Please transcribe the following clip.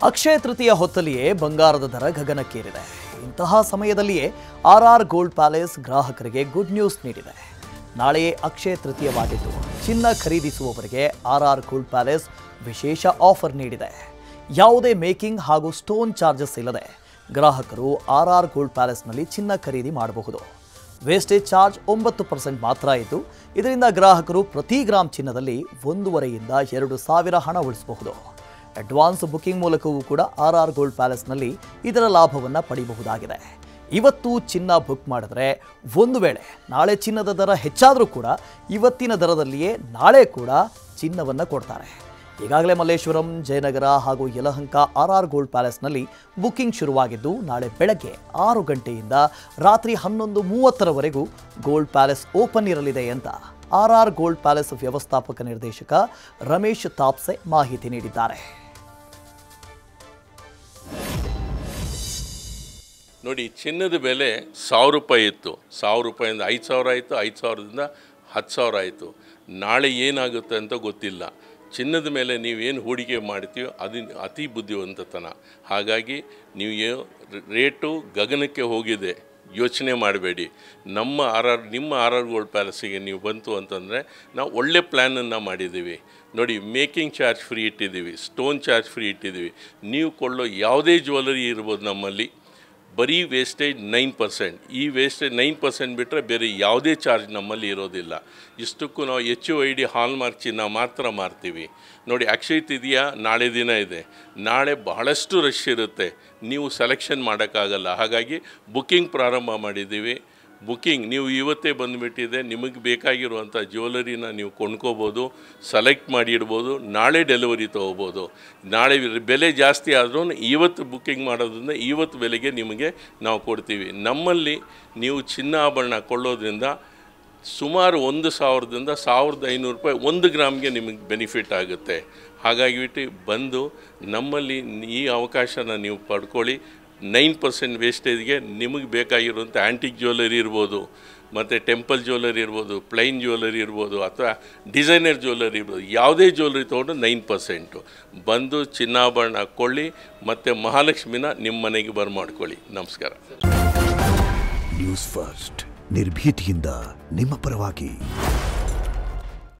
ಅಕ್ಷಯ ತೃತೀಯ ಹೊತ್ತಲ್ಲಿಯೇ ಬಂಗಾರದ ದರ ಗಗನಕ್ಕೇರಿದೆ. ಇಂತಹ ಸಮಯದಲ್ಲಿಯೇ ಆರ್ಆರ್ ಗೋಲ್ಡ್ ಪ್ಯಾಲೇಸ್ ಗ್ರಾಹಕರಿಗೆ ಗುಡ್ ನ್ಯೂಸ್ ನೀಡಿದೆ. ನಾಳೆಯೇ ಅಕ್ಷಯ ತೃತೀಯವಾಗಿದ್ದು ಚಿನ್ನ ಖರೀದಿಸುವವರಿಗೆ ಆರ್ಆರ್ ಗೋಲ್ಡ್ ಪ್ಯಾಲೇಸ್ ವಿಶೇಷ ಆಫರ್ ನೀಡಿದೆ. ಯಾವುದೇ ಮೇಕಿಂಗ್ ಹಾಗೂ ಸ್ಟೋನ್ ಚಾರ್ಜಸ್ ಇಲ್ಲದೆ ಗ್ರಾಹಕರು ಆರ್ಆರ್ ಗೋಲ್ಡ್ ಪ್ಯಾಲೇಸ್ನಲ್ಲಿ ಚಿನ್ನ ಖರೀದಿ ಮಾಡಬಹುದು. ವೇಸ್ಟೇಜ್ ಚಾರ್ಜ್ 9% ಮಾತ್ರ ಇದ್ದು ಇದರಿಂದ ಗ್ರಾಹಕರು ಪ್ರತಿ ಗ್ರಾಮ್ ಚಿನ್ನದಲ್ಲಿ 1.5 ಇಂದ 2,000 ಹಣ ಉಳಿಸಬಹುದು. ಅಡ್ವಾನ್ಸ್ ಬುಕಿಂಗ್ ಮೂಲಕವೂ ಕೂಡ ಆರ್ಆರ್ ಗೋಲ್ಡ್ ಪ್ಯಾಲೇಸ್ನಲ್ಲಿ ಇದರ ಲಾಭವನ್ನು ಪಡೆಯಬಹುದಾಗಿದೆ. ಇವತ್ತು ಚಿನ್ನ ಬುಕ್ ಮಾಡಿದ್ರೆ ಒಂದು ವೇಳೆ ನಾಳೆ ಚಿನ್ನದ ದರ ಹೆಚ್ಚಾದರೂ ಕೂಡ ಇವತ್ತಿನ ದರದಲ್ಲಿಯೇ ನಾಳೆ ಕೂಡ ಚಿನ್ನವನ್ನು ಕೊಡ್ತಾರೆ. ಈಗಾಗಲೇ ಮಲ್ಲೇಶ್ವರಂ, ಜಯನಗರ ಹಾಗೂ ಯಲಹಂಕ ಆರ್ಆರ್ ಗೋಲ್ಡ್ ಪ್ಯಾಲೇಸ್ನಲ್ಲಿ ಬುಕಿಂಗ್ ಶುರುವಾಗಿದ್ದು ನಾಳೆ ಬೆಳಗ್ಗೆ 6 ಗಂಟೆಯಿಂದ ರಾತ್ರಿ 11:30ರವರೆಗೂ ಗೋಲ್ಡ್ ಪ್ಯಾಲೇಸ್ ಓಪನ್ ಇರಲಿದೆ ಅಂತ ಆರ್ಆರ್ ಗೋಲ್ಡ್ ಪ್ಯಾಲೇಸ್ ವ್ಯವಸ್ಥಾಪಕ ನಿರ್ದೇಶಕ ರಮೇಶ್ ತಾಪ್ಸೆ ಮಾಹಿತಿ ನೀಡಿದ್ದಾರೆ. ನೋಡಿ, ಚಿನ್ನದ ಬೆಲೆ 1,000 ರೂಪಾಯಿ ಇತ್ತು. 1,000 ರೂಪಾಯಿಂದ 5,000 ಆಯಿತು, 5,000ದಿಂದ 10,000 ಆಯಿತು. ನಾಳೆ ಏನಾಗುತ್ತೆ ಅಂತ ಗೊತ್ತಿಲ್ಲ. ಚಿನ್ನದ ಮೇಲೆ ನೀವೇನು ಹೂಡಿಕೆ ಮಾಡ್ತೀವೋ ಅದು ಅತಿ ಬುದ್ಧಿವಂತತನ. ಹಾಗಾಗಿ ನೀವು ರೇಟು ಗಗನಕ್ಕೆ ಹೋಗಿದೆ, ಯೋಚನೆ ಮಾಡಬೇಡಿ. ನಿಮ್ಮ ಆರ್ ಆರ್ ಗೋಲ್ಡ್ ಪ್ಯಾಲೇಸಿಗೆ ನೀವು ಬಂತು ಅಂತಂದರೆ ನಾವು ಒಳ್ಳೆ ಪ್ಲ್ಯಾನನ್ನು ಮಾಡಿದ್ದೀವಿ. ನೋಡಿ, ಮೇಕಿಂಗ್ ಚಾರ್ಜ್ ಫ್ರೀ ಇಟ್ಟಿದ್ದೀವಿ, ಸ್ಟೋನ್ ಚಾರ್ಜ್ ಫ್ರೀ ಇಟ್ಟಿದ್ದೀವಿ. ನೀವು ಕೊಳ್ಳೋ ಯಾವುದೇ ಜ್ಯುವೆಲರಿ ಇರ್ಬೋದು ನಮ್ಮಲ್ಲಿ ಬರೀ ವೇಸ್ಟೇಜ್ 9%. ಈ ವೇಸ್ಟೇಜ್ 9% ಬಿಟ್ಟರೆ ಬೇರೆ ಯಾವುದೇ ಚಾರ್ಜ್ ನಮ್ಮಲ್ಲಿ ಇರೋದಿಲ್ಲ. ಇಷ್ಟಕ್ಕೂ ನಾವು HUID ಹಾಲ್ಮಾರ್ಕ್ ಚಿನ್ನ ಮಾತ್ರ ಮಾರ್ತೀವಿ. ನೋಡಿ, ಅಕ್ಷಯ ತೃತೀಯ ನಾಳೆ ದಿನ ಇದೆ. ನಾಳೆ ಬಹಳಷ್ಟು ರಶ್ ಇರುತ್ತೆ, ನೀವು ಸೆಲೆಕ್ಷನ್ ಮಾಡೋಕ್ಕಾಗಲ್ಲ. ಹಾಗಾಗಿ ಬುಕ್ಕಿಂಗ್ ಪ್ರಾರಂಭ ಮಾಡಿದ್ದೀವಿ. ಬುಕ್ಕಿಂಗ್ ನೀವು ಇವತ್ತೇ ಬಂದುಬಿಟ್ಟಿದೆ. ನಿಮಗೆ ಬೇಕಾಗಿರುವಂಥ ಜ್ಯುವೆಲರಿನ ನೀವು ಕೊಂಡ್ಕೋಬೋದು, ಸೆಲೆಕ್ಟ್ ಮಾಡಿ ಇಡ್ಬೋದು, ನಾಳೆ ಡೆಲಿವರಿ ತೊಗೋಬೋದು. ನಾಳೆ ಬೆಲೆ ಜಾಸ್ತಿ ಆದ್ರೂ ಇವತ್ತು ಬುಕ್ಕಿಂಗ್ ಮಾಡೋದ್ರಿಂದ ಇವತ್ತು ಬೆಲೆಗೆ ನಿಮಗೆ ನಾವು ಕೊಡ್ತೀವಿ. ನಮ್ಮಲ್ಲಿ ನೀವು ಚಿನ್ನ ಆಭರಣ ಕೊಳ್ಳೋದ್ರಿಂದ ಸುಮಾರು 1,000ದಿಂದ 1,500 ರೂಪಾಯಿ 1 ಗ್ರಾಮ್ಗೆ ನಿಮಗೆ ಬೆನಿಫಿಟ್ ಆಗುತ್ತೆ. ಹಾಗಾಗಿ ಬಂದು ನಮ್ಮಲ್ಲಿ ಈ ಅವಕಾಶನ ನೀವು ಪಡ್ಕೊಳ್ಳಿ. 9% ವೇಸ್ಟೇಜ್ಗೆ ನಿಮಗೆ ಬೇಕಾಗಿರುವಂಥ ಆ್ಯಂಟಿಕ್ ಜ್ಯುವೆಲರಿ ಇರ್ಬೋದು, ಮತ್ತು ಟೆಂಪಲ್ ಜ್ಯುವೆಲರಿ ಇರ್ಬೋದು, ಪ್ಲೈನ್ ಜ್ಯುವೆಲರಿ ಇರ್ಬೋದು, ಅಥವಾ ಡಿಸೈನರ್ ಜ್ಯುವೆಲರಿ ಇರ್ಬೋದು. ಯಾವುದೇ ಜ್ಯುವೆಲರಿ ತೊಗೊಂಡು 9% ಬಂದು ಚಿನ್ನಾಭರಣ ಕೊಳ್ಳಿ ಮತ್ತು ಮಹಾಲಕ್ಷ್ಮಿನ ನಿಮ್ಮ ಮನೆಗೆ ಬರ್ಮಾಡ್ಕೊಳ್ಳಿ. ನಮಸ್ಕಾರ. ನ್ಯೂಸ್ ಫಸ್ಟ್ ನಿರ್ಭೀತಿಯಿಂದ ನಿಮ್ಮ ಪರವಾಗಿ.